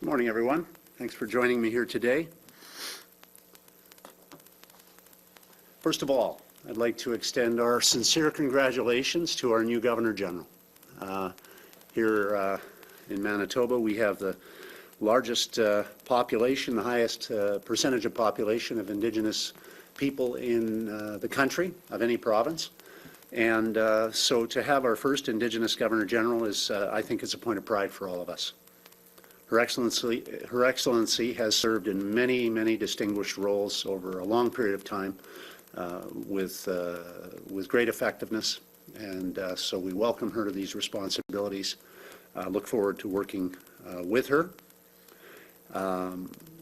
Good morning, everyone. Thanks for joining me here today. First of all, I'd like to extend our sincere congratulations to our new Governor General. Here in Manitoba, we have the largest population, the highest percentage of population of Indigenous people in the country, of any province. And so to have our first Indigenous Governor General is, I think, it's a point of pride for all of us. Her Excellency has served in many, many distinguished roles over a long period of time with great effectiveness, and so we welcome her to these responsibilities. Look forward to working with her.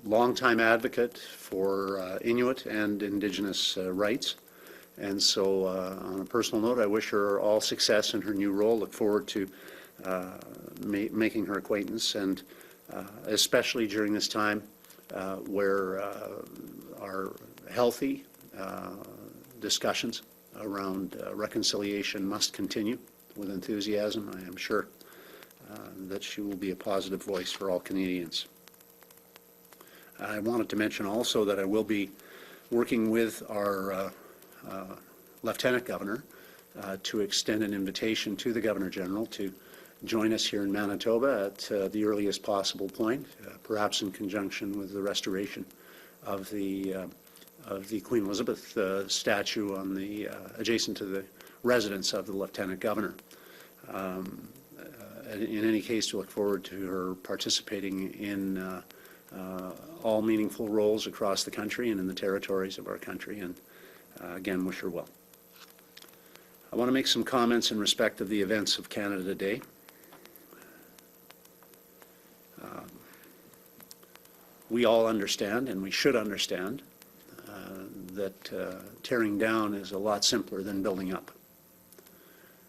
Longtime advocate for Inuit and Indigenous rights, and so on a personal note, I wish her all success in her new role. Look forward to making her acquaintance, and especially during this time where our healthy discussions around reconciliation must continue with enthusiasm. I am sure that she will be a positive voice for all Canadians. I wanted to mention also that I will be working with our Lieutenant Governor to extend an invitation to the Governor General to join us here in Manitoba at the earliest possible point, perhaps in conjunction with the restoration of the Queen Elizabeth statue on the adjacent to the residence of the Lieutenant Governor. In any case, to look forward to her participating in all meaningful roles across the country and in the territories of our country, and again, wish her well. I want to make some comments in respect of the events of Canada today. We all understand, and we should understand, that tearing down is a lot simpler than building up.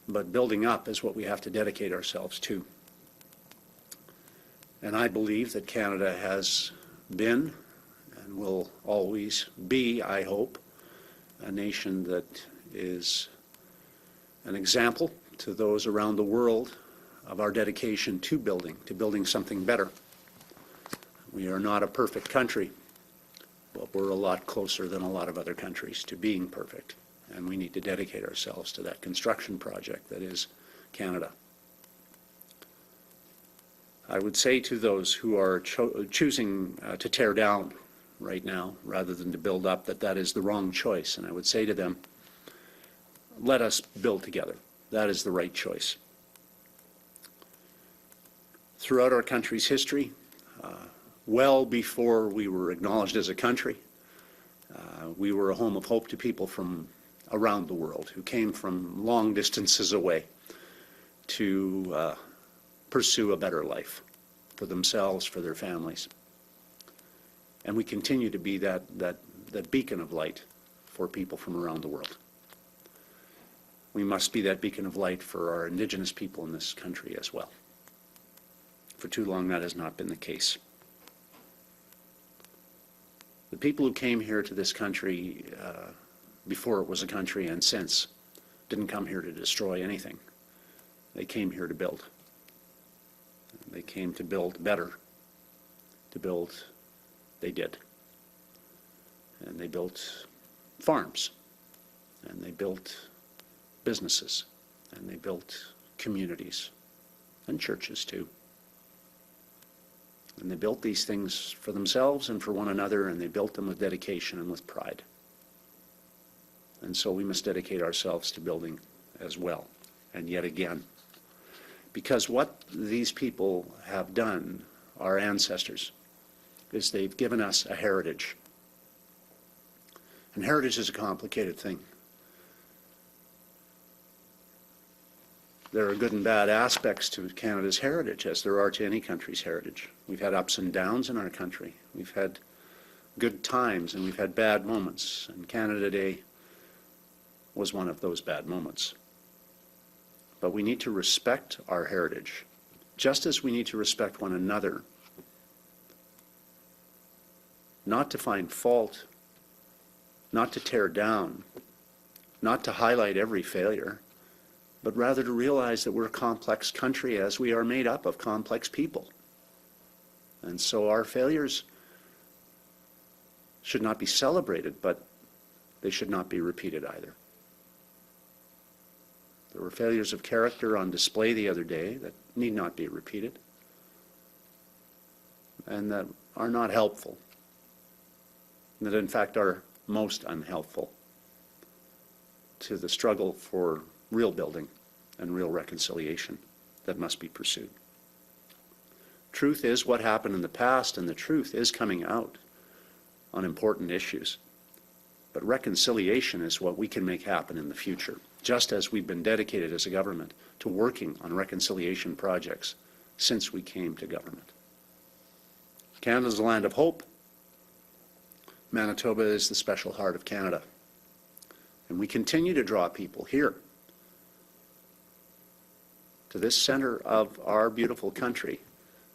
But building up is what we have to dedicate ourselves to. And I believe that Canada has been and will always be, I hope, a nation that is an example to those around the world of our dedication to building something better. We are not a perfect country, but we're a lot closer than a lot of other countries to being perfect, and we need to dedicate ourselves to that construction project that is Canada. I would say to those who are choosing to tear down right now rather than to build up that that is the wrong choice, and I would say to them, let us build together. That is the right choice. Throughout our country's history, well before we were acknowledged as a country, we were a home of hope to people from around the world who came from long distances away to pursue a better life for themselves, for their families. And we continue to be that beacon of light for people from around the world. We must be that beacon of light for our Indigenous people in this country as well. For too long, that has not been the case. The people who came here to this country before it was a country and since didn't come here to destroy anything. They came here to build. They came to build better. To build, they did. And they built farms. And they built businesses. And they built communities. And churches too. And they built these things for themselves and for one another, and they built them with dedication and with pride. And so we must dedicate ourselves to building as well, and yet again. Because what these people have done, our ancestors, is they've given us a heritage. And heritage is a complicated thing. There are good and bad aspects to Canada's heritage, as there are to any country's heritage. We've had ups and downs in our country. We've had good times and we've had bad moments. And Canada Day was one of those bad moments. But we need to respect our heritage, just as we need to respect one another. Not to find fault, not to tear down, not to highlight every failure, but rather to realize that we're a complex country as we are made up of complex people. And so our failures should not be celebrated, but they should not be repeated either. There were failures of character on display the other day that need not be repeated and that are not helpful, that in fact are most unhelpful to the struggle for real building and real reconciliation that must be pursued. Truth is what happened in the past, and the truth is coming out on important issues. But reconciliation is what we can make happen in the future, just as we've been dedicated as a government to working on reconciliation projects since we came to government. Canada's a land of hope. Manitoba is the special heart of Canada. And we continue to draw people here to this center of our beautiful country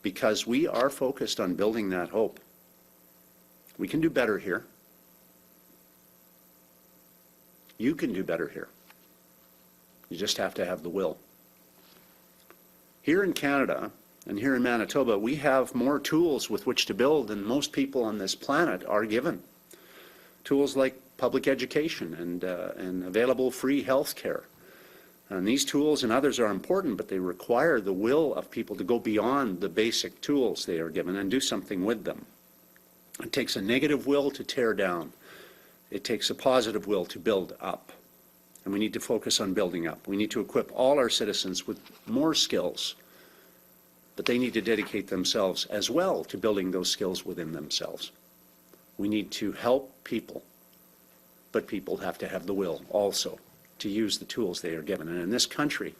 because we are focused on building that hope. We can do better here. You can do better here. You just have to have the will. Here in Canada and here in Manitoba, we have more tools with which to build than most people on this planet are given. Tools like public education and available free health care. And these tools and others are important, but they require the will of people to go beyond the basic tools they are given and do something with them. It takes a negative will to tear down. It takes a positive will to build up. And we need to focus on building up. We need to equip all our citizens with more skills, but they need to dedicate themselves as well to building those skills within themselves. We need to help people, but people have to have the will also to use the tools they are given. And in this country,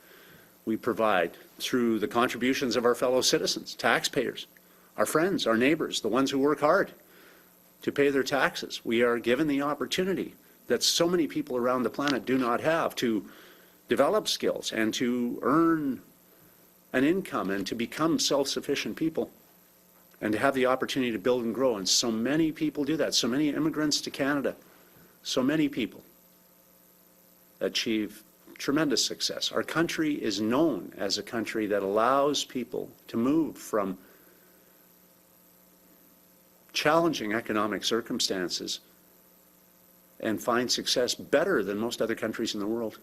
we provide through the contributions of our fellow citizens, taxpayers, our friends, our neighbors, the ones who work hard to pay their taxes. We are given the opportunity that so many people around the planet do not have to develop skills and to earn an income and to become self-sufficient people and to have the opportunity to build and grow. And so many people do that. So many immigrants to Canada, so many people achieve tremendous success. Our country is known as a country that allows people to move from challenging economic circumstances and find success better than most other countries in the world.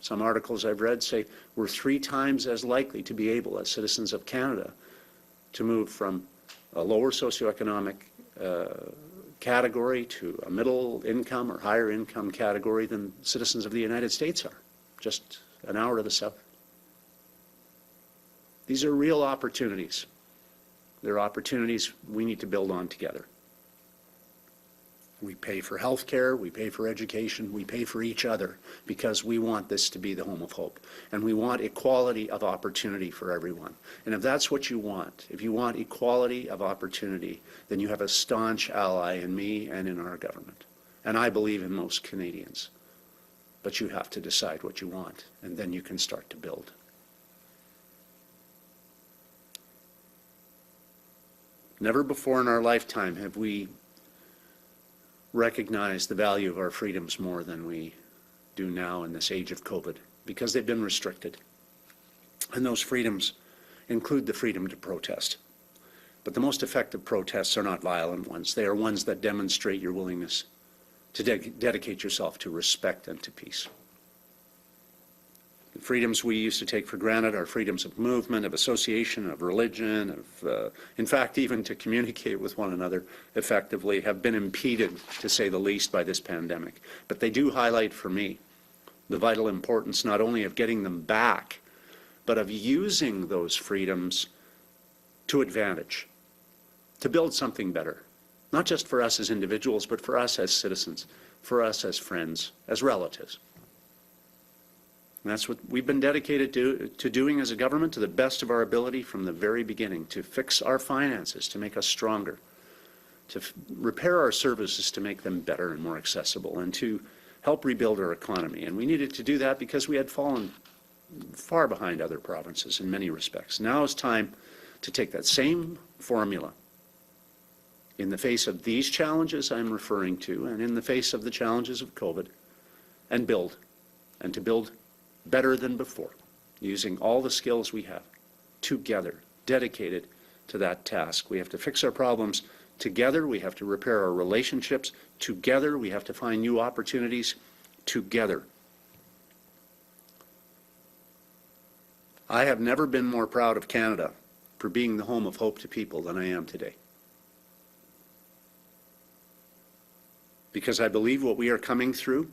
Some articles I've read say we're 3 times as likely to be able, as citizens of Canada, to move from a lower socioeconomic category to a middle income or higher income category than citizens of the United States are, just an hour to the south. These are real opportunities. They're opportunities we need to build on together. We pay for health care, we pay for education, we pay for each other because we want this to be the home of hope. And we want equality of opportunity for everyone. And if that's what you want, if you want equality of opportunity, then you have a staunch ally in me and in our government. And I believe in most Canadians. But you have to decide what you want, and then you can start to build. Never before in our lifetime have we recognize the value of our freedoms more than we do now in this age of COVID, because they've been restricted. And those freedoms include the freedom to protest. But the most effective protests are not violent ones. They are ones that demonstrate your willingness to dedicate yourself to respect and to peace. The freedoms we used to take for granted are freedoms of movement, of association, of religion, of, in fact, even to communicate with one another effectively, have been impeded, to say the least, by this pandemic. But they do highlight for me the vital importance not only of getting them back, but of using those freedoms to advantage, to build something better, not just for us as individuals, but for us as citizens, for us as friends, as relatives. And that's what we've been dedicated to doing as a government to the best of our ability from the very beginning, to fix our finances, to make us stronger, to repair our services to make them better and more accessible, and to help rebuild our economy. And we needed to do that because we had fallen far behind other provinces in many respects. Now it's time to take that same formula in the face of these challenges I'm referring to, and in the face of the challenges of COVID, and build, and to build better than before, using all the skills we have, together, dedicated to that task. We have to fix our problems together. We have to repair our relationships together. We have to find new opportunities together. I have never been more proud of Canada for being the home of hope to people than I am today. Because I believe what we are coming through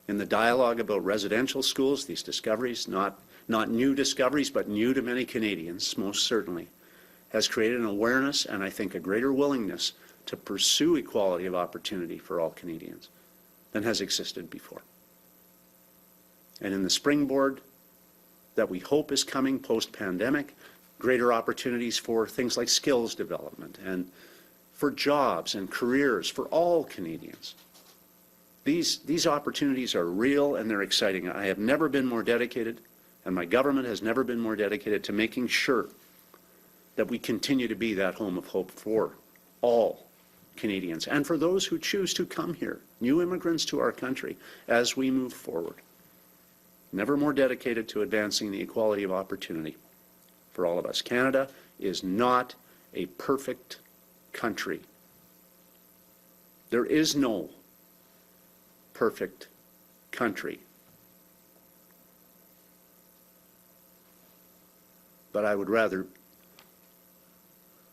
in the dialogue about residential schools, these discoveries, not new discoveries, but new to many Canadians, most certainly, has created an awareness and I think a greater willingness to pursue equality of opportunity for all Canadians than has existed before. And in the springboard that we hope is coming post-pandemic, greater opportunities for things like skills development and for jobs and careers for all Canadians. These opportunities are real and they're exciting. I have never been more dedicated, and my government has never been more dedicated to making sure that we continue to be that home of hope for all Canadians and for those who choose to come here, new immigrants to our country, as we move forward. Never more dedicated to advancing the equality of opportunity for all of us. Canada is not a perfect country. There is no perfect country. But I would rather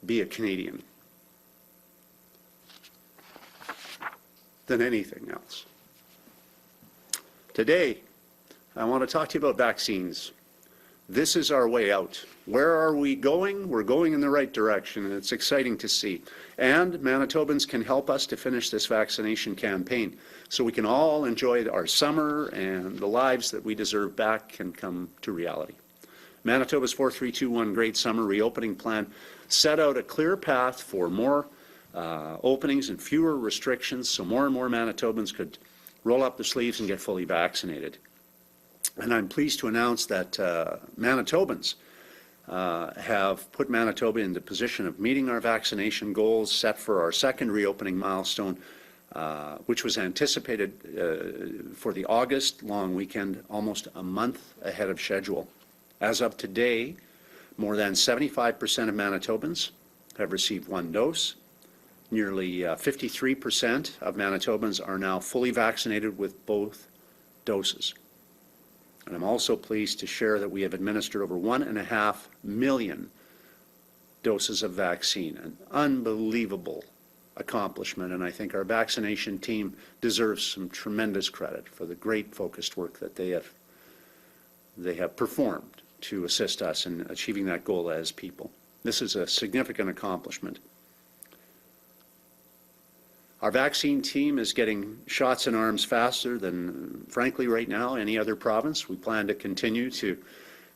be a Canadian than anything else. Today, I want to talk to you about vaccines. This is our way out. Where are we going? We're going in the right direction, and it's exciting to see. And Manitobans can help us to finish this vaccination campaign so we can all enjoy our summer and the lives that we deserve back can come to reality. Manitoba's 4-3-2-1 Great Summer Reopening Plan set out a clear path for more openings and fewer restrictions so more and more Manitobans could roll up their sleeves and get fully vaccinated. And I'm pleased to announce that Manitobans have put Manitoba in the position of meeting our vaccination goals set for our second reopening milestone, which was anticipated for the August long weekend, almost a month ahead of schedule. As of today, more than 75% of Manitobans have received one dose. Nearly 53% of Manitobans are now fully vaccinated with both doses. And I'm also pleased to share that we have administered over 1.5 million doses of vaccine, an unbelievable accomplishment, and I think our vaccination team deserves some tremendous credit for the great focused work that they have performed to assist us in achieving that goal as people. This is a significant accomplishment. Our vaccine team is getting shots in arms faster than, frankly, right now, any other province. We plan to continue to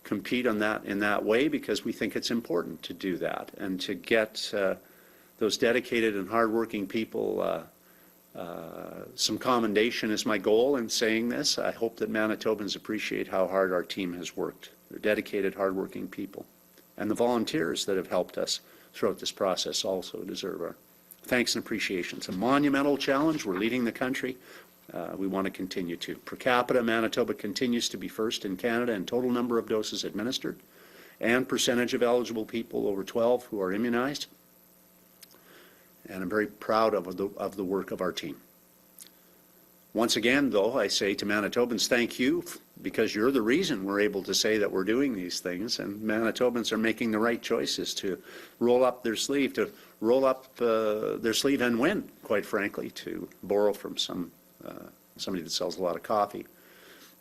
compete on that in that way because we think it's important to do that and to get those dedicated and hardworking people some commendation is my goal in saying this. I hope that Manitobans appreciate how hard our team has worked. They're dedicated, hardworking people. And the volunteers that have helped us throughout this process also deserve our thanks and appreciation. It's a monumental challenge. We're leading the country. We want to continue to. Per capita, Manitoba continues to be first in Canada in total number of doses administered and percentage of eligible people over 12 who are immunized. And I'm very proud of the work of our team. Once again, though, I say to Manitobans, thank you, because you're the reason we're able to say that we're doing these things, and Manitobans are making the right choices to roll up their sleeve, their sleeve and win, quite frankly, to borrow from somebody that sells a lot of coffee.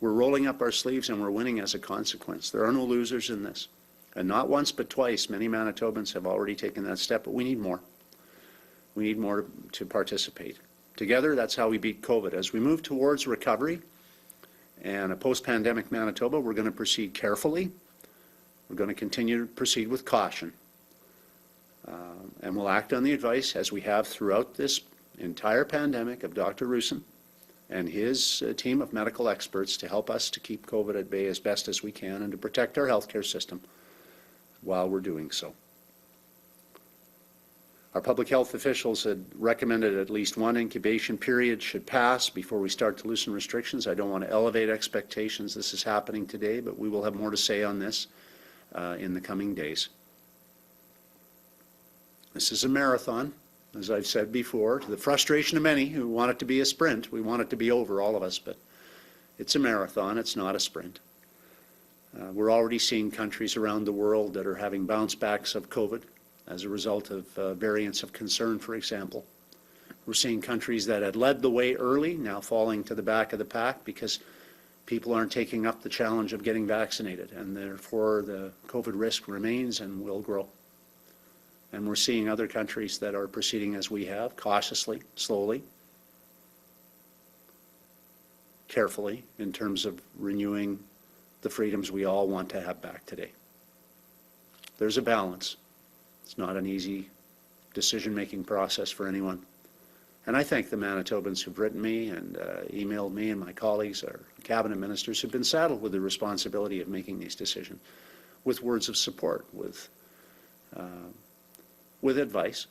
We're rolling up our sleeves and we're winning as a consequence. There are no losers in this. And not once but twice, many Manitobans have already taken that step, but we need more. We need more to participate. Together, that's how we beat COVID. As we move towards recovery and a post-pandemic Manitoba, we're going to proceed carefully. We're going to continue to proceed with caution. And we'll act on the advice, as we have throughout this entire pandemic, of Dr. Roussin and his team of medical experts to help us to keep COVID at bay as best as we can and to protect our healthcare system while we're doing so. Our public health officials had recommended at least one incubation period should pass before we start to loosen restrictions. I don't want to elevate expectations. This is happening today, but we will have more to say on this in the coming days. This is a marathon, as I've said before, to the frustration of many who want it to be a sprint. We want it to be over, all of us, but it's a marathon, it's not a sprint. We're already seeing countries around the world that are having bounce backs of COVID as a result of variants of concern, for example. We're seeing countries that had led the way early now falling to the back of the pack because people aren't taking up the challenge of getting vaccinated, and therefore the COVID risk remains and will grow. And we're seeing other countries that are proceeding as we have, cautiously, slowly, carefully, in terms of renewing the freedoms we all want to have back today. There's a balance. It's not an easy decision-making process for anyone. And I thank the Manitobans who've written me and emailed me, and my colleagues, our cabinet ministers, who've been saddled with the responsibility of making these decisions, with words of support, with advice,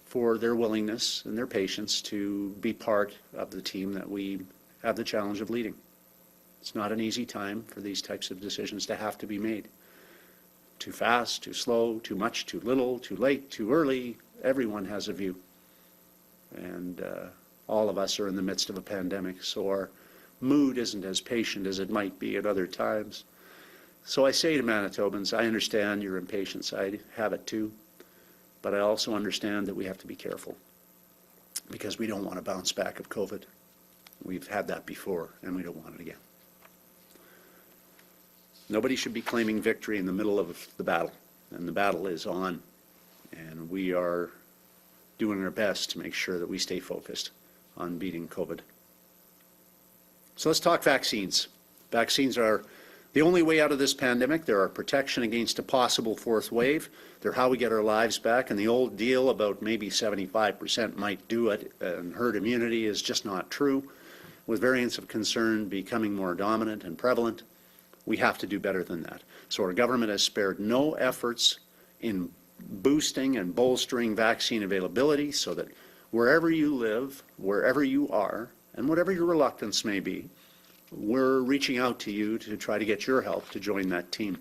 for their willingness and their patience to be part of the team that we have the challenge of leading. It's not an easy time for these types of decisions to have to be made. Too fast, too slow, too much, too little, too late, too early. Everyone has a view. And all of us are in the midst of a pandemic, so our mood isn't as patient as it might be at other times. So I say to Manitobans, I understand your impatience. I have it too. But I also understand that we have to be careful because we don't want to bounce back of COVID. We've had that before, and we don't want it again. Nobody should be claiming victory in the middle of the battle, and the battle is on, and we are doing our best to make sure that we stay focused on beating COVID. So let's talk vaccines. Vaccines are the only way out of this pandemic. They're our protection against a possible fourth wave. They're how we get our lives back, and the old deal about maybe 75% might do it and herd immunity is just not true. With variants of concern becoming more dominant and prevalent, we have to do better than that. So our government has spared no efforts in boosting and bolstering vaccine availability so that wherever you live, wherever you are, and whatever your reluctance may be, we're reaching out to you to try to get your help to join that team.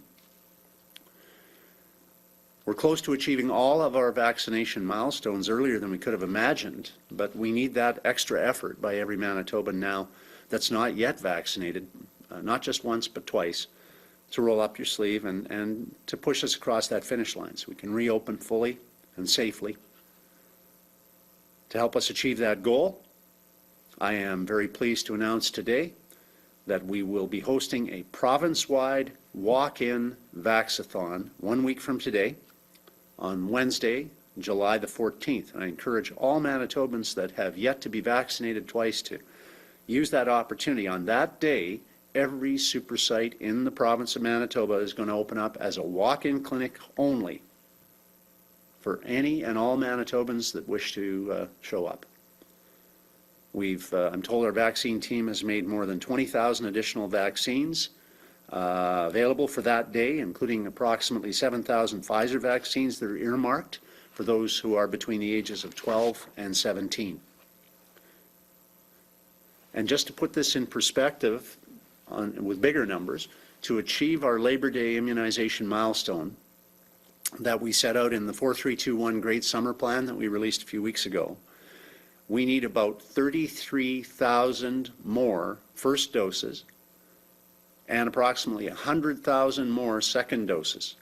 We're close to achieving all of our vaccination milestones earlier than we could have imagined, but we need that extra effort by every Manitoban now that's not yet vaccinated, not just once but twice, to roll up your sleeve and to push us across that finish line so we can reopen fully and safely. To help us achieve that goal, I am very pleased to announce today that we will be hosting a province-wide walk-in Vaxathon 1 week from today on Wednesday, July the 14th. And I encourage all Manitobans that have yet to be vaccinated twice to use that opportunity. On that day, every super site in the province of Manitoba is going to open up as a walk-in clinic only for any and all Manitobans that wish to show up. I'm told our vaccine team has made more than 20,000 additional vaccines available for that day, including approximately 7,000 Pfizer vaccines that are earmarked for those who are between the ages of 12 and 17. And just to put this in perspective, with bigger numbers, to achieve our Labor Day immunization milestone that we set out in the 4-3-2-1 Great Summer Plan that we released a few weeks ago, we need about 33,000 more first doses and approximately 100,000 more second doses.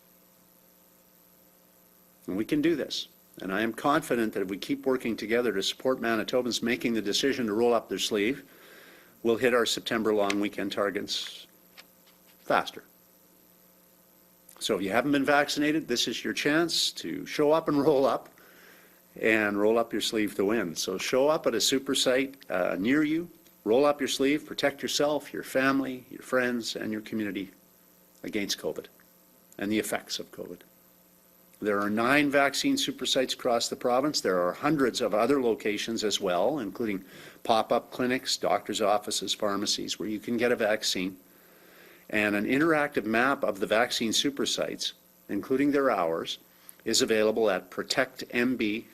And we can do this. And I am confident that if we keep working together to support Manitobans making the decision to roll up their sleeve, we'll hit our September long weekend targets faster. So if you haven't been vaccinated, this is your chance to show up and roll up your sleeve to win. So show up at a super site near you, roll up your sleeve, protect yourself, your family, your friends, and your community against COVID and the effects of COVID. There are 9 vaccine super sites across the province. There are hundreds of other locations as well, including pop-up clinics, doctors' offices, pharmacies, where you can get a vaccine. And an interactive map of the vaccine super sites, including their hours, is available at protectmb.ca.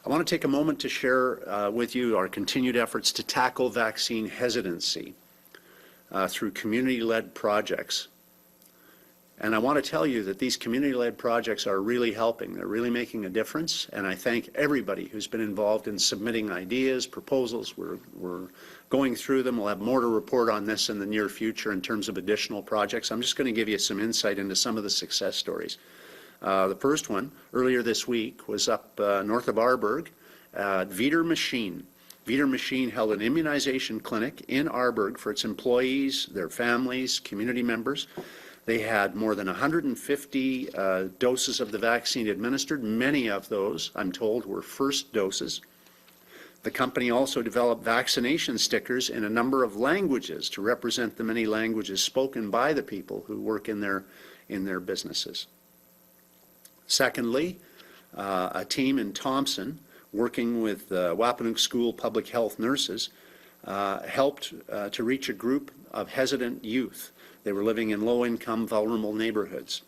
I want to take a moment to share with you our continued efforts to tackle vaccine hesitancy through community-led projects. And I want to tell you that these community-led projects are really helping. They're really making a difference, and I thank everybody who's been involved in submitting ideas, proposals. We're going through them. We'll have more to report on this in the near future in terms of additional projects. I'm just going to give you some insight into some of the success stories. The first one, earlier this week, was up north of Arborg at Veeder Machine. Veeder Machine held an immunization clinic in Arborg for its employees, their families, community members. They had more than 150 doses of the vaccine administered. Many of those, I'm told, were first doses. The company also developed vaccination stickers in a number of languages to represent the many languages spoken by the people who work in their businesses. Secondly, a team in Thompson, working with Wapanuk School public health nurses, helped to reach a group of hesitant youth. They were living in low-income, vulnerable neighborhoods.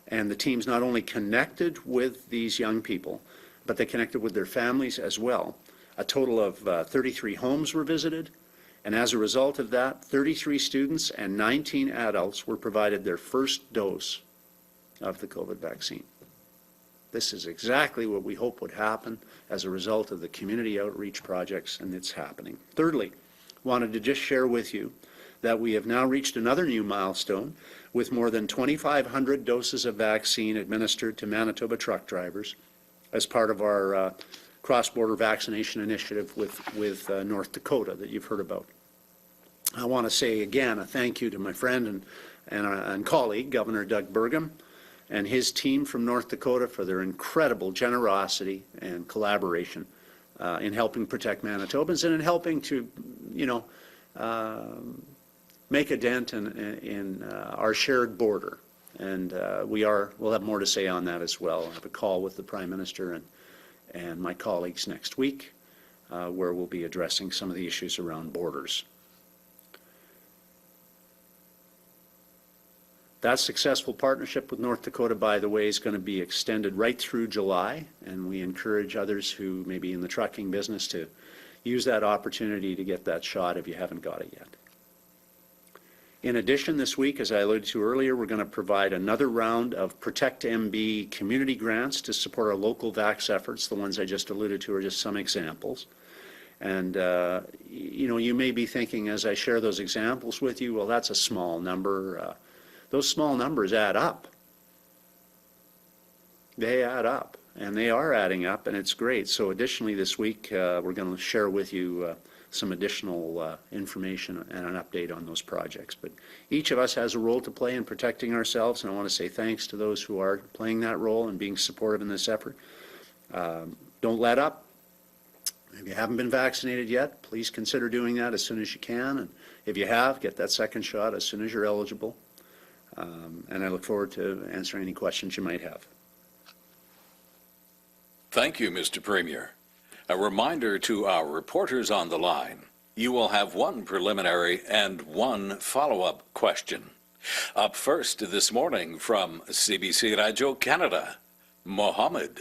And the teams not only connected with these young people, but they connected with their families as well. A total of 33 homes were visited, and as a result of that, 33 students and 19 adults were provided their first dose of the COVID vaccine. This is exactly what we hope would happen as a result of the community outreach projects, and it's happening. Thirdly, wanted to just share with you that we have now reached another new milestone with more than 2,500 doses of vaccine administered to Manitoba truck drivers as part of our cross-border vaccination initiative with North Dakota that you've heard about. I want to say again a thank you to my friend and colleague, Governor Doug Burgum, and his team from North Dakota for their incredible generosity and collaboration in helping protect Manitobans and in helping to, make a dent in our shared border. And we'll have more to say on that as well. I have a call with the Prime Minister and my colleagues next week where we'll be addressing some of the issues around borders. That successful partnership with North Dakota, by the way, is going to be extended right through July, and we encourage others who may be in the trucking business to use that opportunity to get that shot if you haven't got it yet. In addition, this week, as I alluded to earlier, we're going to provide another round of Protect MB community grants to support our local vax efforts. The ones I just alluded to are just some examples. And, you may be thinking as I share those examples with you, well, that's a small number. Those small numbers add up. They add up, and they are adding up, and it's great. So additionally this week, we're going to share with you some additional information and an update on those projects. But each of us has a role to play in protecting ourselves, and I want to say thanks to those who are playing that role and being supportive in this effort. Don't let up. If you haven't been vaccinated yet, please consider doing that as soon as you can. And if you have, get that second shot as soon as you're eligible. And I look forward to answering any questions you might have. Thank you, Mr. Premier. A reminder to our reporters on the line, you will have one preliminary and one follow-up question. Up first this morning from CBC Radio Canada, Mohammed.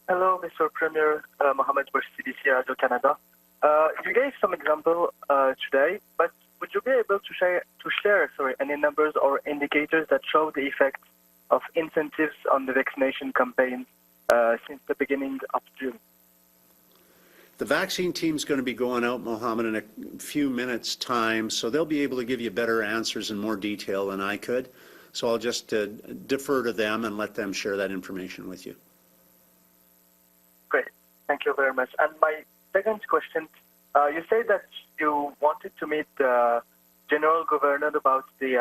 Hello, Mr. Premier, Mohammed with CBC Radio Canada. You gave some example today, but would you be able to share any numbers or indicators that show the effect of incentives on the vaccination campaign since the beginning of June? The vaccine team's going to be going out, Mohammed, in a few minutes' time, so they'll be able to give you better answers in more detail than I could. So I'll just defer to them and let them share that information with you. Great. Thank you very much. And my second question, you say that you wanted to meet the General Governor about maybe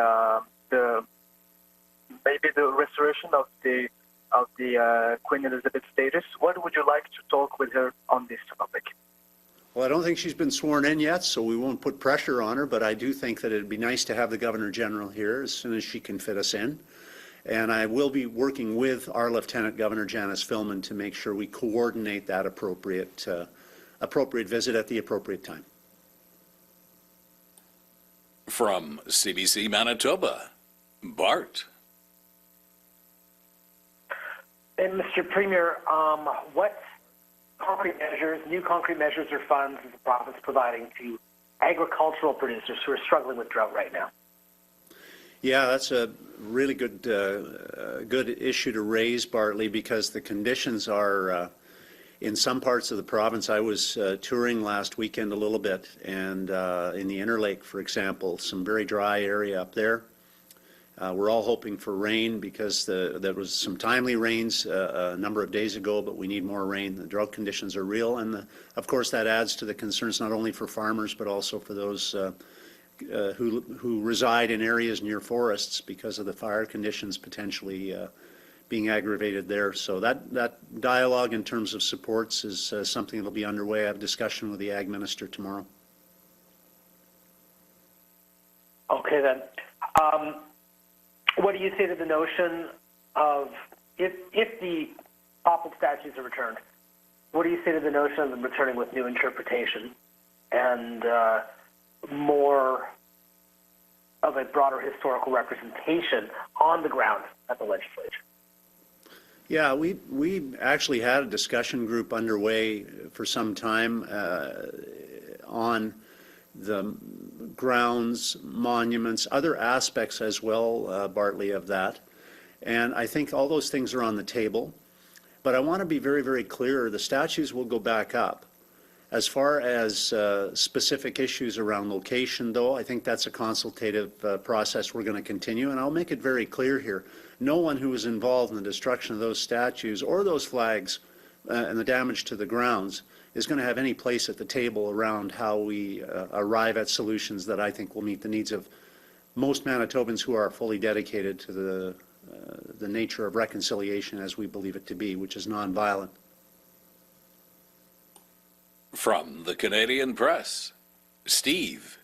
the restoration of the Queen Elizabeth status. What would you like to talk with her on this topic? Well, I don't think she's been sworn in yet, so we won't put pressure on her, but I do think that it'd be nice to have the Governor General here as soon as she can fit us in. And I will be working with our Lieutenant Governor Janice Filman to make sure we coordinate that appropriate visit at the appropriate time. From CBC Manitoba, Bart. And Mr. Premier, what concrete measures, new concrete measures or funds is the province providing to agricultural producers who are struggling with drought right now? Yeah, that's a really good issue to raise, Bartley, because the conditions are in some parts of the province. I was touring last weekend a little bit, and in the Interlake, for example, some very dry area up there. We're all hoping for rain because there was some timely rains a number of days ago, but we need more rain. The drought conditions are real, and of course that adds to the concerns not only for farmers but also for those who reside in areas near forests because of the fire conditions potentially being aggravated there. So that dialogue in terms of supports is something that will be underway. I have a discussion with the Ag Minister tomorrow. Okay then. What do you say to the notion of if the toppled statues are returned, what do you say to the notion of them returning with new interpretation and more of a broader historical representation on the ground at the legislature? Yeah, we actually had a discussion group underway for some time on the grounds, monuments, other aspects as well, Bartley, of that. And I think all those things are on the table. But I want to be very, very clear, the statues will go back up. As far as specific issues around location, though, I think that's a consultative process we're going to continue. And I'll make it very clear here, no one who was involved in the destruction of those statues or those flags and the damage to the grounds is going to have any place at the table around how we arrive at solutions that I think will meet the needs of most Manitobans who are fully dedicated to the nature of reconciliation as we believe it to be, which is nonviolent. From the Canadian Press, Steve.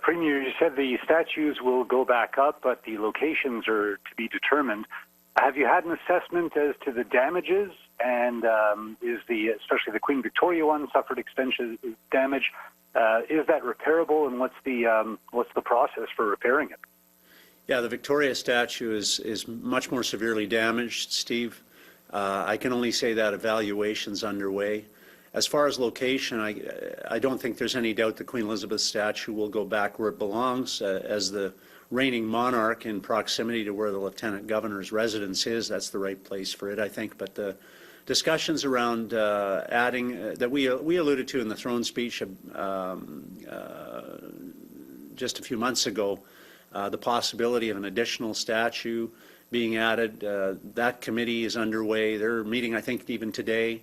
Premier, you said the statues will go back up, but the locations are to be determined. Have you had an assessment as to the damages? And especially the Queen Victoria one suffered extensive damage. Is that repairable, and what's the process for repairing it? Yeah, the Victoria statue is much more severely damaged, Steve. I can only say that evaluation's underway. As far as location, I don't think there's any doubt the Queen Elizabeth statue will go back where it belongs. As the reigning monarch in proximity to where the Lieutenant Governor's residence is, that's the right place for it, I think. But the discussions around adding, that we alluded to in the throne speech just a few months ago, the possibility of an additional statue being added, that committee is underway. They're meeting, I think, even today.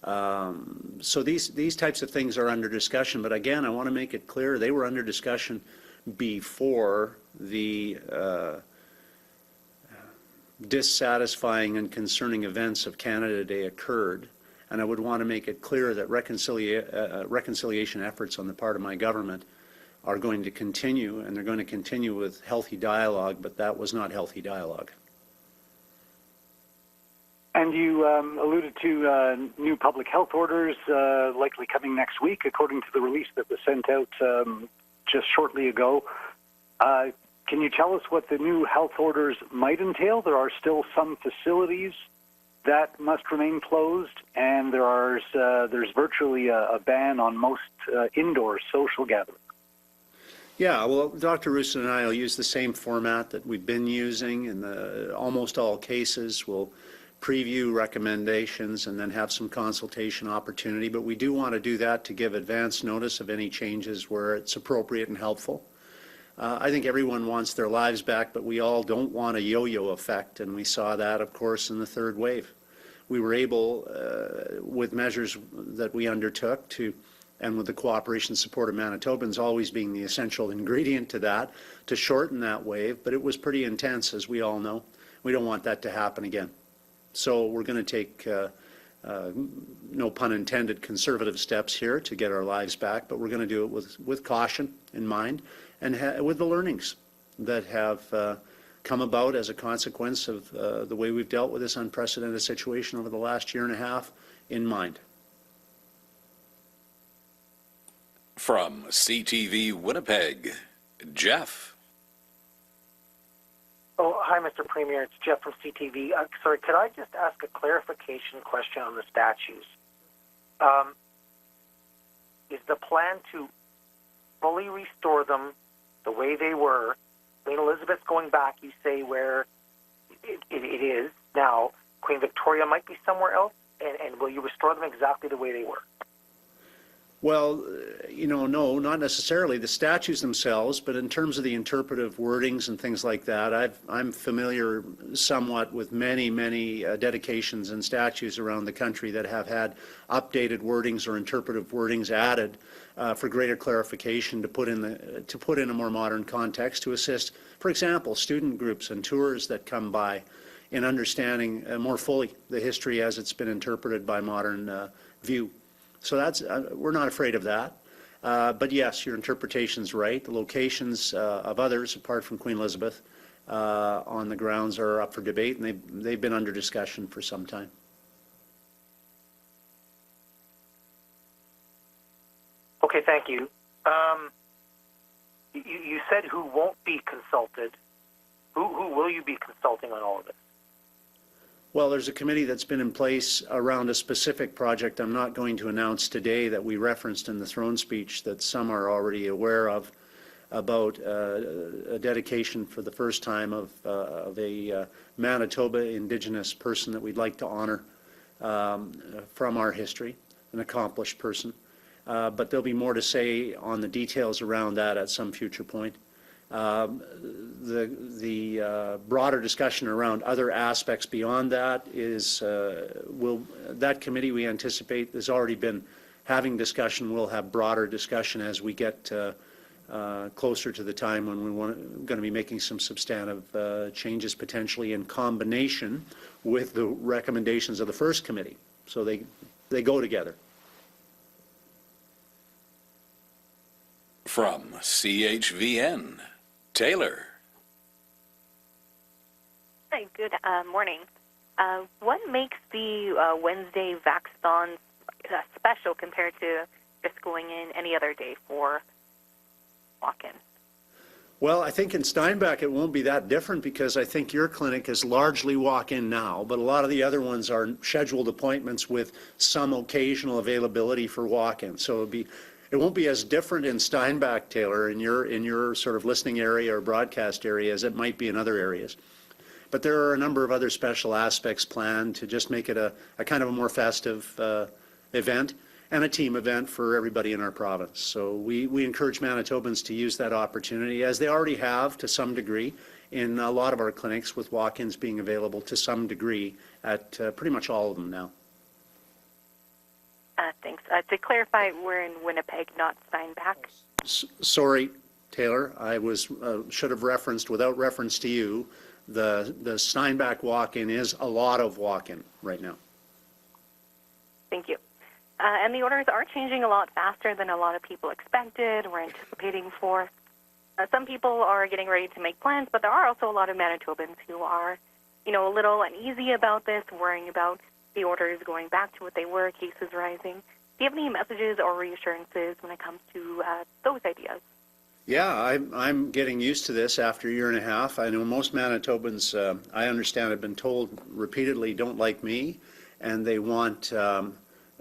So these types of things are under discussion, but again, I want to make it clear they were under discussion before the dissatisfying and concerning events of Canada Day occurred, and I would want to make it clear that reconciliation efforts on the part of my government are going to continue, and they're going to continue with healthy dialogue, but that was not healthy dialogue. And you alluded to new public health orders likely coming next week, according to the release that was sent out just shortly ago. Can you tell us what the new health orders might entail? There are still some facilities that must remain closed, and there's virtually a ban on most indoor social gatherings. Yeah, well, Dr. Roustan and I will use the same format that we've been using in almost all cases. We'll preview recommendations and then have some consultation opportunity, but we do want to do that to give advance notice of any changes where it's appropriate and helpful. I think everyone wants their lives back, but we all don't want a yo-yo effect, and we saw that, of course, in the third wave. We were able, with measures that we undertook and with the cooperation and support of Manitobans always being the essential ingredient to that, to shorten that wave, but it was pretty intense, as we all know. We don't want that to happen again. So we're going to take, no pun intended, conservative steps here to get our lives back, but we're going to do it with caution in mind and with the learnings that have come about as a consequence of the way we've dealt with this unprecedented situation over the last year and a half in mind. From CTV Winnipeg, Jeff. Oh, hi, Mr. Premier. It's Jeff from CTV. Sorry, could I just ask a clarification question on the statues? Is the plan to fully restore them the way they were? Queen Elizabeth's going back, you say, where it is now. Queen Victoria might be somewhere else, and will you restore them exactly the way they were? Well, no, not necessarily the statues themselves, but in terms of the interpretive wordings and things like that, I'm familiar somewhat with many dedications and statues around the country that have had updated wordings or interpretive wordings added for greater clarification to put in a more modern context to assist, for example, student groups and tours that come by in understanding more fully the history as it's been interpreted by modern view. So that's we're not afraid of that. But yes, your interpretation's right. The locations of others, apart from Queen Elizabeth, on the grounds are up for debate, and they've been under discussion for some time. Okay, thank you. You said who won't be consulted. Who will you be consulting on all of this? Well, there's a committee that's been in place around a specific project I'm not going to announce today that we referenced in the throne speech that some are already aware of, about a dedication for the first time of a Manitoba Indigenous person that we'd like to honor from our history, an accomplished person. But there'll be more to say on the details around that at some future point. The broader discussion around other aspects beyond that is that committee we anticipate has already been having discussion. We'll have broader discussion as we get closer to the time when we're going to be making some substantive changes potentially in combination with the recommendations of the first committee. So they go together. From CHVN, Taylor. Hi, good morning. What makes the Wednesday Vaxthon special compared to just going in any other day for walk-in? Well, I think in Steinbach it won't be that different because I think your clinic is largely walk-in now, but a lot of the other ones are scheduled appointments with some occasional availability for walk-in. So it won't be as different in Steinbach, Taylor, in your sort of listening area or broadcast area as it might be in other areas. But there are a number of other special aspects planned to just make it a kind of a more festive event and a team event for everybody in our province. So we encourage Manitobans to use that opportunity, as they already have to some degree in a lot of our clinics, with walk-ins being available to some degree at pretty much all of them now. Thanks. To clarify, we're in Winnipeg, not Steinbach. Sorry, Taylor. I should have referenced, without reference to you, the Steinbach walk-in is a lot of walk-in right now. Thank you. And the orders are changing a lot faster than a lot of people expected or anticipating for. Some people are getting ready to make plans, but there are also a lot of Manitobans who are, a little uneasy about this, worrying about the orders going back to what they were, cases rising. Do you have any messages or reassurances when it comes to those ideas? Yeah, I'm getting used to this after a year and a half. I know most Manitobans, I understand, have been told repeatedly, don't like me, and they want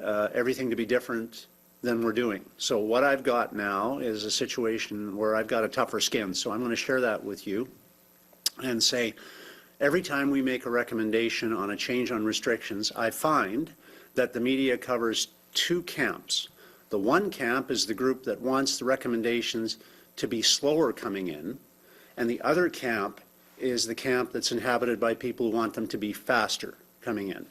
everything to be different than we're doing. So what I've got now is a situation where I've got a tougher skin. So I'm going to share that with you and say, every time we make a recommendation on a change on restrictions, I find that the media covers two camps. The one camp is the group that wants the recommendations to be slower coming in, and the other camp is the camp that's inhabited by people who want them to be faster coming in.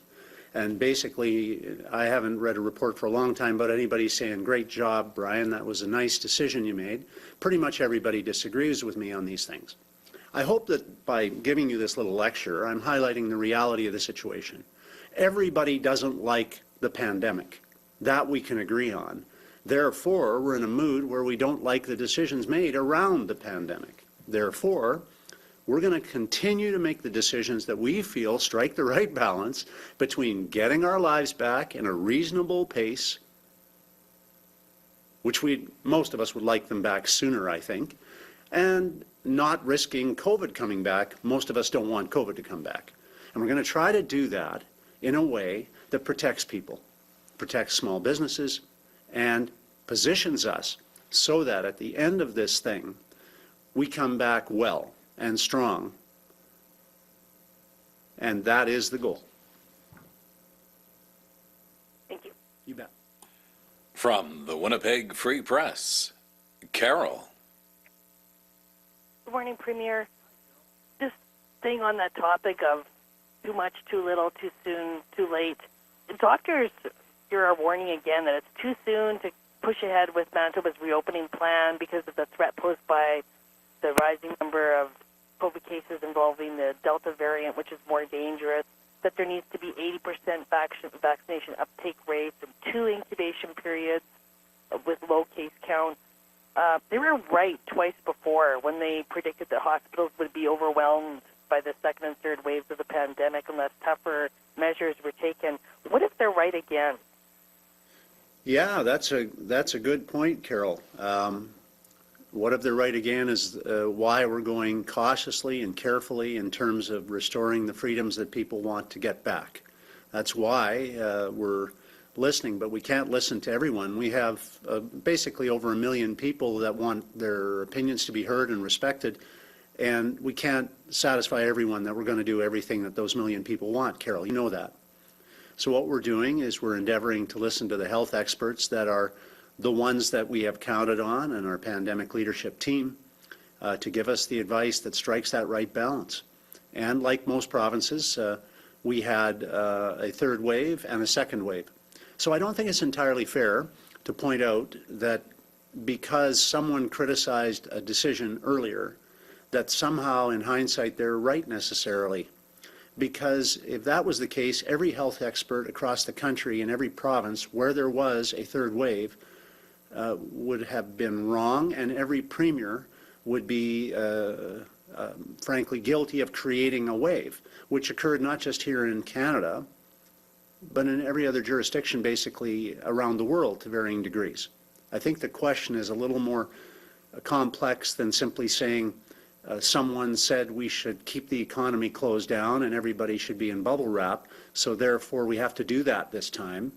And basically, I haven't read a report for a long time about anybody saying, great job, Brian, that was a nice decision you made. Pretty much everybody disagrees with me on these things. I hope that by giving you this little lecture, I'm highlighting the reality of the situation. Everybody doesn't like the pandemic. That we can agree on. Therefore, we're in a mood where we don't like the decisions made around the pandemic. Therefore, we're going to continue to make the decisions that we feel strike the right balance between getting our lives back in a reasonable pace, which most of us would like them back sooner, I think, and not risking COVID coming back. Most of us don't want COVID to come back. And we're going to try to do that in a way that protects people, protects small businesses, and positions us so that at the end of this thing, we come back well and strong. And that is the goal. Thank you. You bet. From the Winnipeg Free Press, Carol. Good morning, Premier. Just staying on that topic of too much, too little, too soon, too late. Doctors here are warning again that it's too soon to push ahead with Manitoba's reopening plan because of the threat posed by the rising number of COVID cases involving the Delta variant, which is more dangerous, that there needs to be 80% vaccination uptake rates and 2 incubation periods with low case counts. They were right twice before when they predicted that hospitals would be overwhelmed by the second and third waves of the pandemic unless tougher measures were taken. What if they're right again? Yeah, that's a good point, Carol. What if they're right again is why we're going cautiously and carefully in terms of restoring the freedoms that people want to get back. That's why we're listening, but we can't listen to everyone. We have basically over 1 million people that want their opinions to be heard and respected, and we can't satisfy everyone that we're going to do everything that those 1 million people want, Carol. You know that. So what we're doing is we're endeavoring to listen to the health experts that are the ones that we have counted on in our pandemic leadership team to give us the advice that strikes that right balance. And like most provinces, we had a third wave and a second wave. So I don't think it's entirely fair to point out that because someone criticized a decision earlier, that somehow in hindsight they're right necessarily. Because if that was the case, every health expert across the country in every province where there was a third wave would have been wrong, and every premier would be frankly guilty of creating a wave, which occurred not just here in Canada, but in every other jurisdiction basically around the world to varying degrees. I think the question is a little more complex than simply saying someone said we should keep the economy closed down and everybody should be in bubble wrap, so therefore we have to do that this time.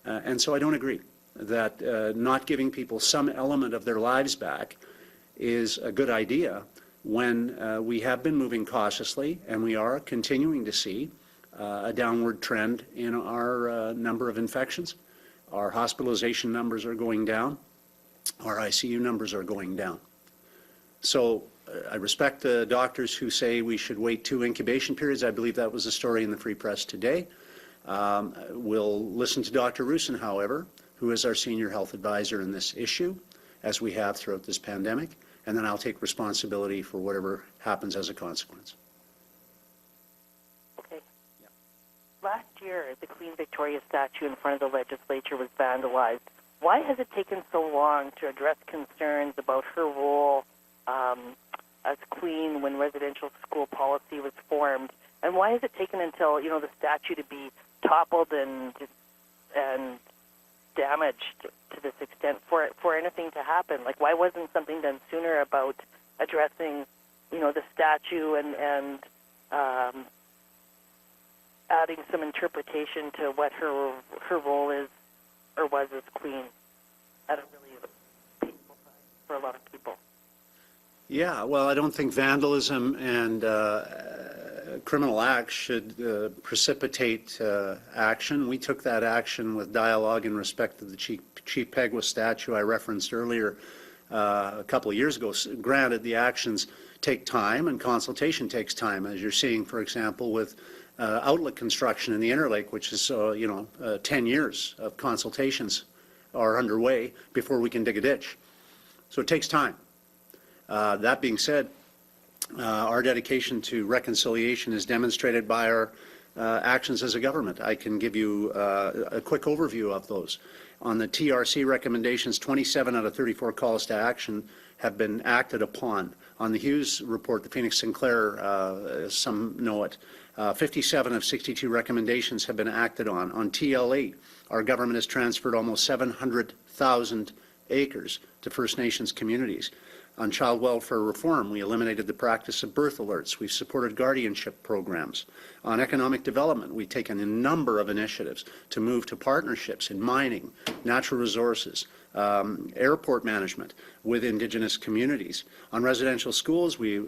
And so I don't agree that not giving people some element of their lives back is a good idea when we have been moving cautiously and we are continuing to see a downward trend in our number of infections. Our hospitalization numbers are going down. Our ICU numbers are going down. So I respect the doctors who say we should wait 2 incubation periods. I believe that was a story in the Free Press today. We'll listen to Dr. Rusin, however, who is our senior health advisor in this issue, as we have throughout this pandemic, and then I'll take responsibility for whatever happens as a consequence. Okay. Yeah. Last year, the Queen Victoria statue in front of the legislature was vandalized. Why has it taken so long to address concerns about her role as Queen when residential school policy was formed? And why has it taken until, the statue to be toppled and damaged to this extent for anything to happen? Like, why wasn't something done sooner about addressing, the statue and adding some interpretation to what her role is or was as Queen at a really painful time for a lot of people? Yeah, well, I don't think vandalism and criminal acts should precipitate action. We took that action with dialogue in respect to the Chief Pegwa statue I referenced earlier a couple of years ago. Granted, the actions take time and consultation takes time, as you're seeing, for example, with outlet construction in the Interlake, which is, 10 years of consultations are underway before we can dig a ditch. So it takes time. That being said, our dedication to reconciliation is demonstrated by our actions as a government. I can give you a quick overview of those. On the TRC recommendations, 27 out of 34 calls to action have been acted upon. On the Hughes report, the Phoenix Sinclair, some know it, 57 of 62 recommendations have been acted on. On TL8, our government has transferred almost 700,000 acres to First Nations communities. On child welfare reform, we eliminated the practice of birth alerts. We've supported guardianship programs. On economic development, we've taken a number of initiatives to move to partnerships in mining, natural resources, airport management with Indigenous communities. On residential schools, we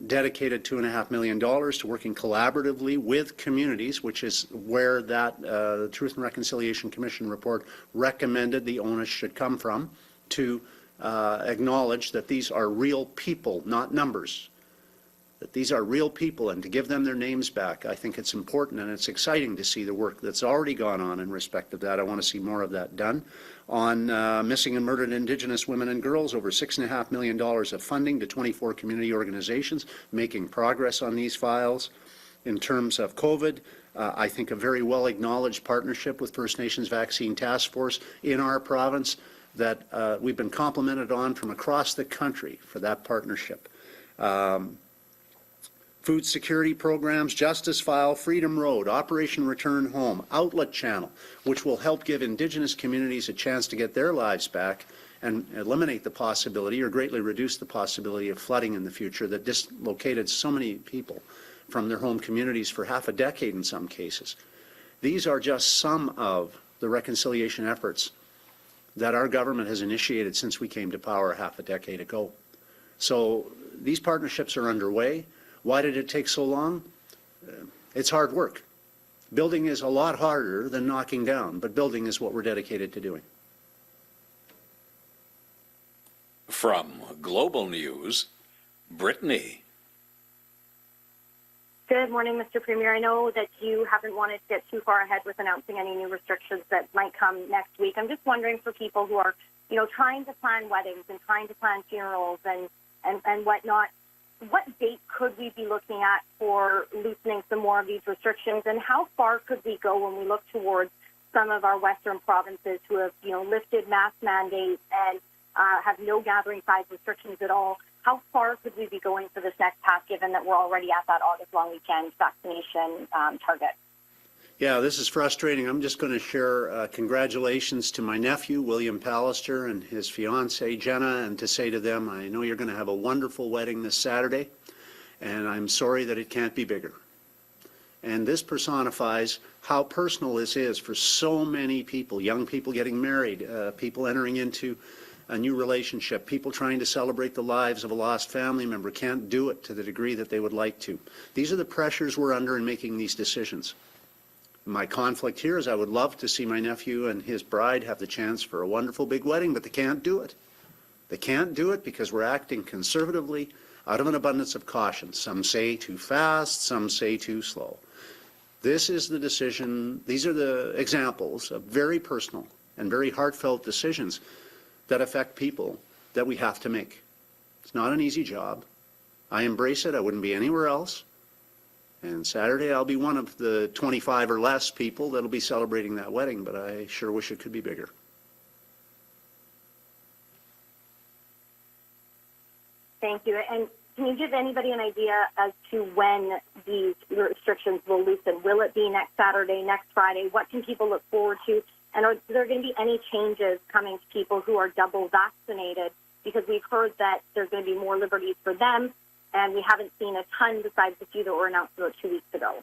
dedicated $2.5 million to working collaboratively with communities, which is where that Truth and Reconciliation Commission report recommended the onus should come from, to acknowledge that these are real people, not numbers. That these are real people, and to give them their names back. I think it's important, and it's exciting to see the work that's already gone on in respect of that. I want to see more of that done. On missing and murdered Indigenous women and girls, over $6.5 million of funding to 24 community organizations, making progress on these files. In terms of COVID, I think a very well acknowledged partnership with First Nations Vaccine Task Force in our province that we've been complimented on from across the country for that partnership. Food security programs, Justice File, Freedom Road, Operation Return Home, Outlet Channel, which will help give Indigenous communities a chance to get their lives back and eliminate the possibility or greatly reduce the possibility of flooding in the future that dislocated so many people from their home communities for half a decade in some cases. These are just some of the reconciliation efforts that our government has initiated since we came to power half a decade ago. So these partnerships are underway. Why did it take so long? It's hard work. Building is a lot harder than knocking down, but building is what we're dedicated to doing. From Global News, Brittany. Good morning, Mr. Premier. I know that you haven't wanted to get too far ahead with announcing any new restrictions that might come next week. I'm just wondering, for people who are, trying to plan weddings and trying to plan funerals and whatnot, what date could we be looking at for loosening some more of these restrictions, and how far could we go when we look towards some of our Western provinces who have, lifted mask mandates and have no gathering size restrictions at all? How far could we be going for this next pass, given that we're already at that August long weekend vaccination target? Yeah, this is frustrating. I'm just going to share congratulations to my nephew, William Pallister, and his fiancée, Jenna, and to say to them, I know you're going to have a wonderful wedding this Saturday, and I'm sorry that it can't be bigger. And this personifies how personal this is for so many people, young people getting married, people entering into a new relationship, people trying to celebrate the lives of a lost family member can't do it to the degree that they would like to. These are the pressures we're under in making these decisions. My conflict here is I would love to see my nephew and his bride have the chance for a wonderful big wedding, but they can't do it. They can't do it because we're acting conservatively out of an abundance of caution. Some say too fast, some say too slow. This is the decision, these are the examples of very personal and very heartfelt decisions that affect people that we have to make. It's not an easy job. I embrace it. I wouldn't be anywhere else. And Saturday I'll be one of the 25 or less people that'll be celebrating that wedding, but I sure wish it could be bigger. Thank you. And can you give anybody an idea as to when these restrictions will loosen? Will it be next Saturday, next Friday? What can people look forward to? And are there going to be any changes coming to people who are double vaccinated? Because we've heard that there's going to be more liberties for them, and we haven't seen a ton besides the few that were announced about 2 weeks ago.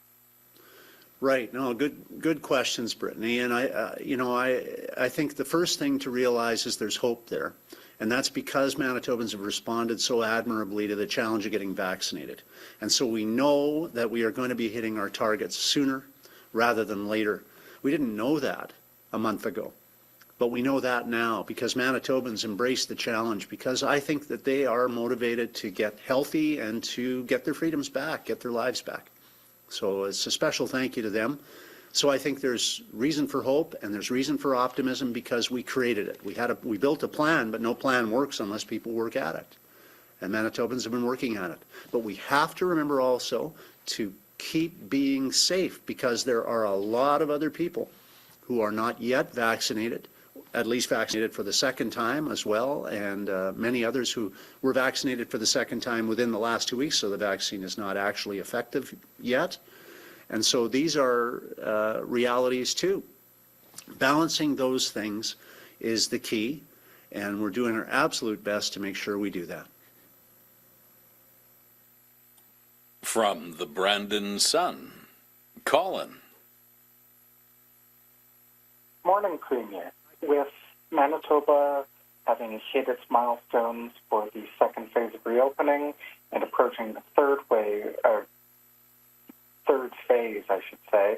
Right. No, good questions, Brittany. And I think the first thing to realize is there's hope there. And that's because Manitobans have responded so admirably to the challenge of getting vaccinated. And so we know that we are going to be hitting our targets sooner rather than later. We didn't know that a month ago, but we know that now because Manitobans embrace the challenge, because I think that they are motivated to get healthy and to get their freedoms back, get their lives back. So it's a special thank you to them. So I think there's reason for hope and there's reason for optimism because we created it. We built a plan, but no plan works unless people work at it. And Manitobans have been working at it. But we have to remember also to keep being safe because there are a lot of other people who are not yet vaccinated, at least vaccinated for the second time as well, and many others who were vaccinated for the second time within the last 2 weeks, so the vaccine is not actually effective yet. And so these are realities too. Balancing those things is the key, and we're doing our absolute best to make sure we do that. From the Brandon Sun, Colin. Morning, Premier. With Manitoba having hit its milestones for the second phase of reopening and approaching the third phase, I should say,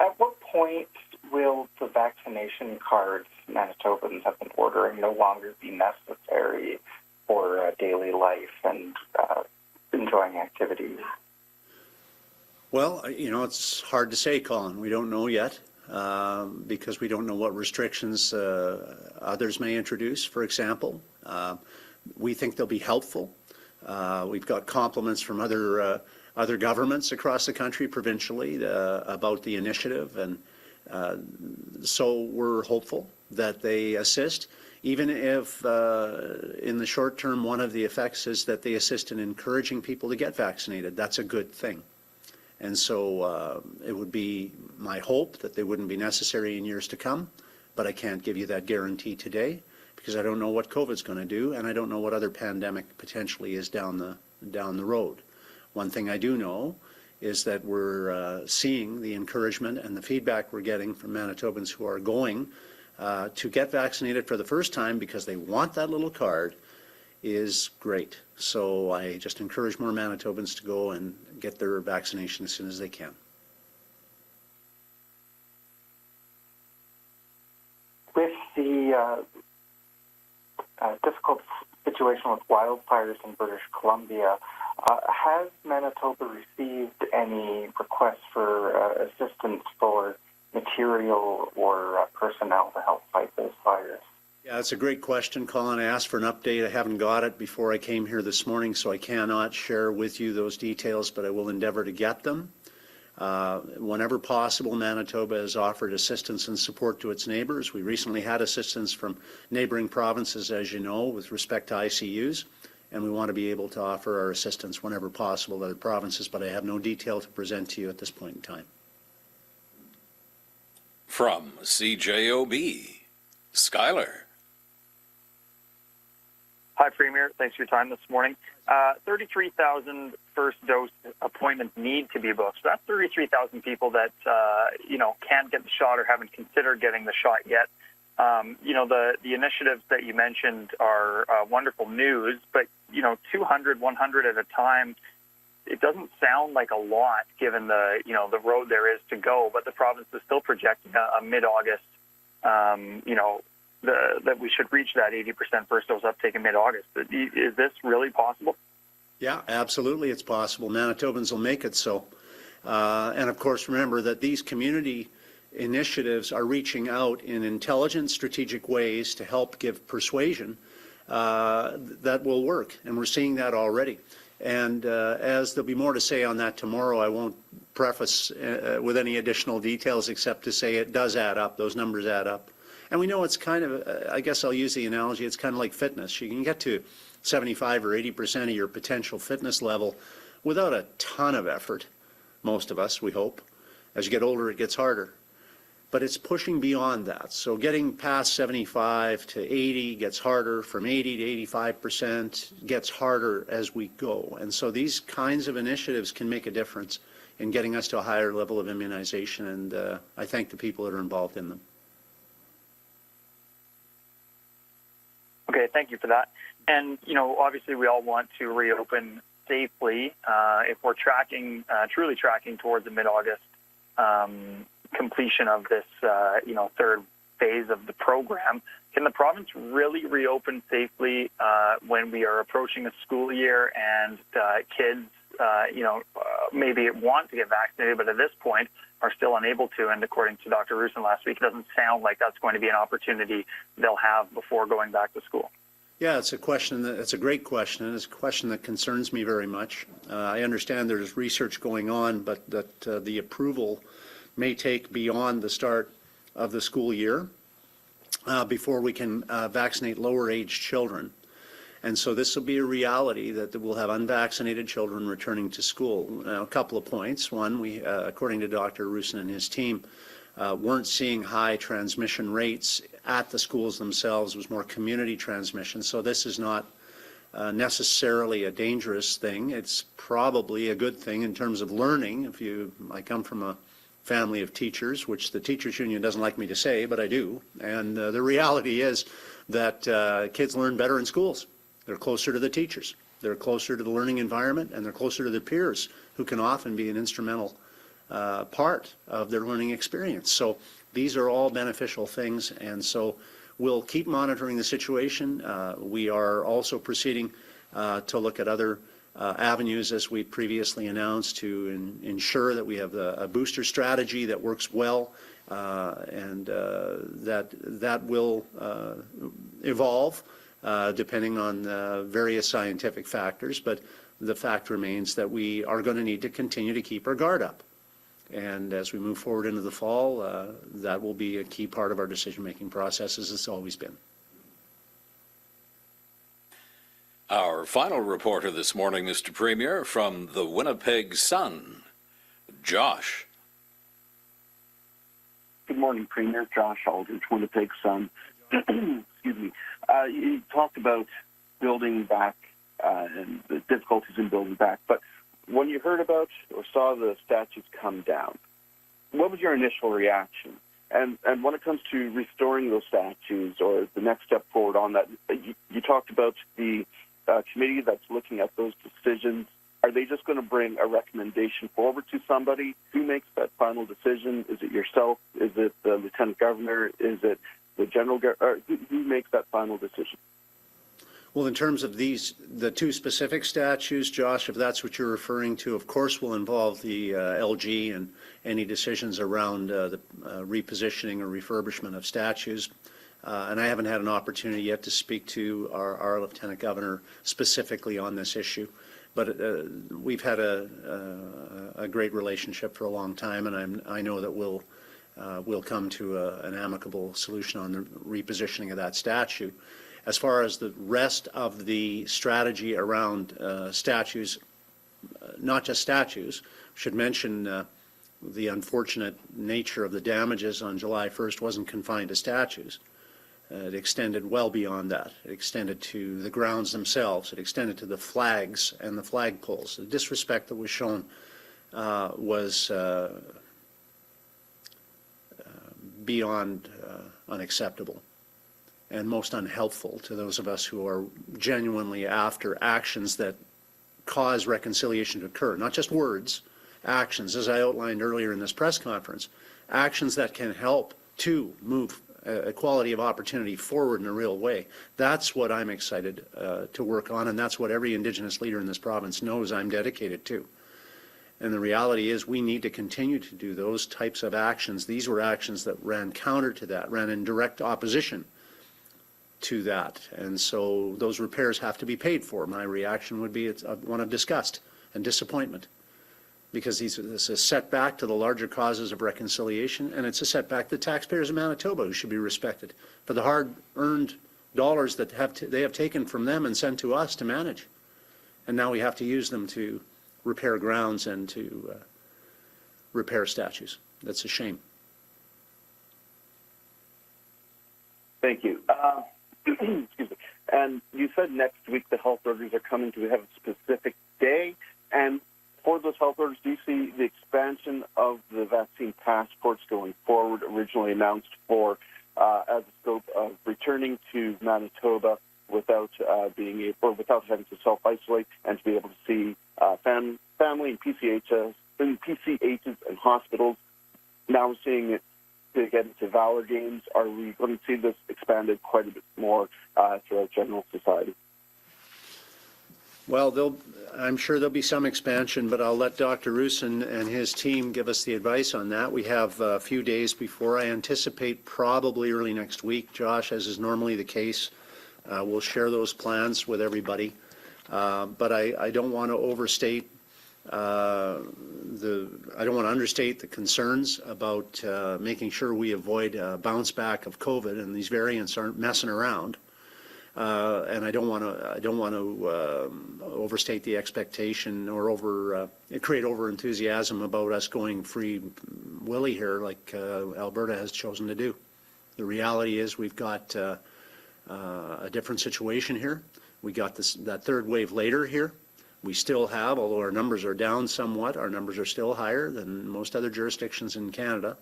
at what point will the vaccination cards Manitobans have been ordering no longer be necessary for daily life and enjoying activities? Well, it's hard to say, Colin. We don't know yet because we don't know what restrictions others may introduce, for example. We think they'll be helpful. We've got compliments from other governments across the country, provincially, about the initiative, and so we're hopeful that they assist, even if in the short term one of the effects is that they assist in encouraging people to get vaccinated. That's a good thing. And so it would be my hope that they wouldn't be necessary in years to come, but I can't give you that guarantee today because I don't know what COVID's going to do, and I don't know what other pandemic potentially is down the road. One thing I do know is that we're seeing the encouragement and the feedback we're getting from Manitobans who are going to get vaccinated for the first time because they want that little card is great. So I just encourage more Manitobans to go and get their vaccination as soon as they can. With the difficult situation with wildfires in British Columbia, has Manitoba received any requests for assistance for material or personnel to help fight those fires? Yeah, that's a great question, Colin. I asked for an update. I haven't got it before I came here this morning, so I cannot share with you those details, but I will endeavor to get them. Whenever possible, Manitoba has offered assistance and support to its neighbours. We recently had assistance from neighbouring provinces, as you know, with respect to ICUs, and we want to be able to offer our assistance whenever possible to other provinces, but I have no detail to present to you at this point in time. From CJOB, Schuyler. Hi, Premier. Thanks for your time this morning. 33,000 first dose appointments need to be booked. So that's 33,000 people that, can't get the shot or haven't considered getting the shot yet. The initiatives that you mentioned are wonderful news, but, 200, 100 at a time, it doesn't sound like a lot given the road there is to go, but the province is still projecting a mid-August, that we should reach that 80% first dose uptake in mid-August. Is this really possible? Yeah, absolutely it's possible. Manitobans will make it so. And of course, remember that these community initiatives are reaching out in intelligent, strategic ways to help give persuasion that will work. And we're seeing that already. And as there'll be more to say on that tomorrow, I won't preface with any additional details except to say it does add up. Those numbers add up. And we know it's kind of, I guess I'll use the analogy, it's kind of like fitness. You can get to 75 or 80% of your potential fitness level without a ton of effort, most of us, we hope. As you get older, it gets harder. But it's pushing beyond that. So getting past 75 to 80 gets harder, from 80 to 85% gets harder as we go. And so these kinds of initiatives can make a difference in getting us to a higher level of immunization, and I thank the people that are involved in them. Okay, thank you for that. And, obviously we all want to reopen safely. If we're truly tracking towards the mid-August completion of this, third phase of the program, can the province really reopen safely when we are approaching a school year and kids, maybe want to get vaccinated, but at this point are still unable to? And according to Dr. Rusin last week, it doesn't sound like that's going to be an opportunity they'll have before going back to school. Yeah, it's a great question, and it's a question that concerns me very much. I understand there's research going on, but that the approval may take beyond the start of the school year before we can vaccinate lower-age children. And so this will be a reality that we'll have unvaccinated children returning to school. Now, a couple of points. One, we, according to Dr. Rusin and his team, weren't seeing high transmission rates at the schools themselves. It was more community transmission. So this is not necessarily a dangerous thing. It's probably a good thing in terms of learning. I come from a family of teachers, which the teachers union doesn't like me to say, but I do. And the reality is that kids learn better in schools. They're closer to the teachers. They're closer to the learning environment, and they're closer to their peers, who can often be an instrumental part of their learning experience. So these are all beneficial things, and so we'll keep monitoring the situation. We are also proceeding to look at other avenues, as we previously announced, to ensure that we have a booster strategy that works well, and that will evolve depending on various scientific factors. But the fact remains that we are going to need to continue to keep our guard up. And as we move forward into the fall, that will be a key part of our decision-making process, as it's always been. Our final reporter this morning, Mr. Premier, from the Winnipeg Sun, Josh. Good morning, Premier. Josh Aldridge, Winnipeg Sun. Excuse me. You talked about building back and the difficulties in building back, but when you heard about or saw the statues come down, what was your initial reaction? And when it comes to restoring those statues or the next step forward on that, you talked about the committee that's looking at those decisions. Are they just going to bring a recommendation forward to somebody? Who makes that final decision? Is it yourself? Is it the lieutenant governor? Is it the general governor? Who makes that final decision? Well, in terms of the two specific statues, Josh, if that's what you're referring to, of course we'll involve the LG and any decisions around the repositioning or refurbishment of statues. And I haven't had an opportunity yet to speak to our lieutenant governor specifically on this issue. But we've had a great relationship for a long time, and I know that we'll come to an amicable solution on the repositioning of that statue. As far as the rest of the strategy around statues, not just statues, should mention the unfortunate nature of the damages on July 1st wasn't confined to statues. It extended well beyond that. It extended to the grounds themselves. It extended to the flags and the flagpoles. The disrespect that was shown was beyond unacceptable and most unhelpful to those of us who are genuinely after actions that cause reconciliation to occur. Not just words, actions, as I outlined earlier in this press conference, actions that can help to move equality of opportunity forward in a real way. That's what I'm excited to work on, and that's what every Indigenous leader in this province knows I'm dedicated to. And the reality is we need to continue to do those types of actions. These were actions that ran counter to that, ran in direct opposition to that. And so those repairs have to be paid for. My reaction would be it's one of disgust and disappointment, because this is a setback to the larger causes of reconciliation, and it's a setback to taxpayers of Manitoba, who should be respected for the hard-earned dollars that they have taken from them and sent to us to manage. And now we have to use them to repair grounds and to repair statues. That's a shame. Thank you. Excuse me. And you said next week the health orders are coming. Do we have a specific day? And for those health orders, do you see the expansion of the vaccine passports going forward, originally announced for as a scope of returning to Manitoba without being able, or without having to self-isolate, and to be able to see family and PCHs and hospitals? Now we're seeing it to get into Valor Games. Are we going to see this expanded quite a bit more throughout general society? Well, I'm sure there'll be some expansion, but I'll let Dr. Roussin and his team give us the advice on that. We have a few days before. I anticipate probably early next week, Josh, as is normally the case. We'll share those plans with everybody. But I don't want to overstate I don't want to understate the concerns about making sure we avoid a bounce back of COVID, and these variants aren't messing around. And I don't want to overstate the expectation or create over enthusiasm about us going free willy here, like Alberta has chosen to do. The reality is we've got a different situation here. We got that third wave later here. We still have, although our numbers are down somewhat, our numbers are still higher than most other jurisdictions in Canada.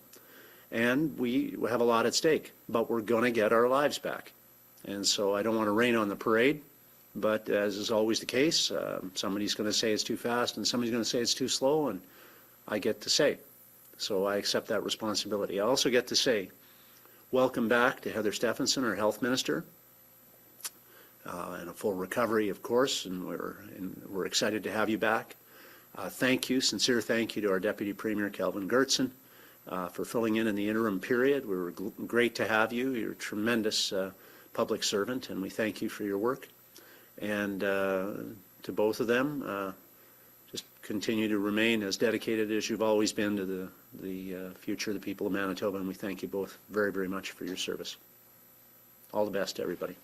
And we have a lot at stake, but we're going to get our lives back. And so I don't want to rain on the parade, but as is always the case, somebody's going to say it's too fast and somebody's going to say it's too slow, and I get to say. So I accept that responsibility. I also get to say, welcome back to Heather Stephenson, our health minister, and a full recovery, of course, and we're excited to have you back. Thank you, sincere thank you to our Deputy Premier, Calvin Gertson, for filling in the interim period. We were great to have you. You're a tremendous public servant, and we thank you for your work. And to both of them, just continue to remain as dedicated as you've always been to the future of the people of Manitoba, and we thank you both very, very much for your service. All the best to everybody.